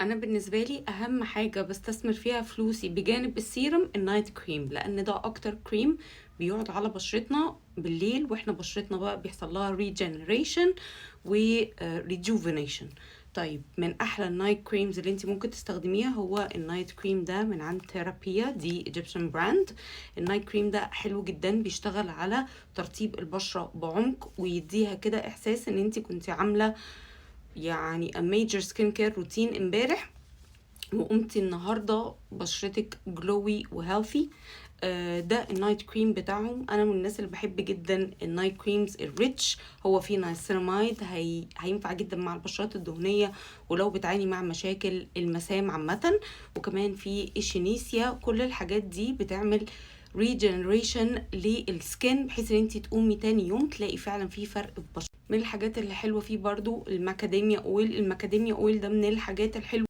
انا بالنسبه لي اهم حاجه بستثمر فيها فلوسي بجانب السيرم النايت كريم، لان ده اكتر كريم بيقعد على بشرتنا بالليل، واحنا بشرتنا بقى بيحصل لها ريجنريشن و ريجوفينيشن. طيب، من احلى النايت كريمز اللي انت ممكن تستخدميها هو النايت كريم ده من عند ثيرابيا، دي ايجيبشن براند. النايت كريم ده حلو جدا، بيشتغل على ترطيب البشره بعمق، ويديها كده احساس ان انت كنت عامله يعني a major skin care routine امبارح، وقمتي النهارده بشرتك جلوي وهيلثي. ده النايت كريم بتاعهم. انا من الناس اللي بحب جدا النايت كريمز الريتش. هو فيه نايسيناميد، هينفع جدا مع البشرات الدهنيه ولو بتعاني مع مشاكل المسام عامه. وكمان في اشينيسيا. كل الحاجات دي بتعمل ريجنريشن للسكين، بحيث ان انت تقومي تاني يوم تلاقي فعلا في فرق في بشرتك. من الحاجات اللي حلوه فيه برضو الماكاديميا اويل. الماكاديميا اويل ده من الحاجات الحلوه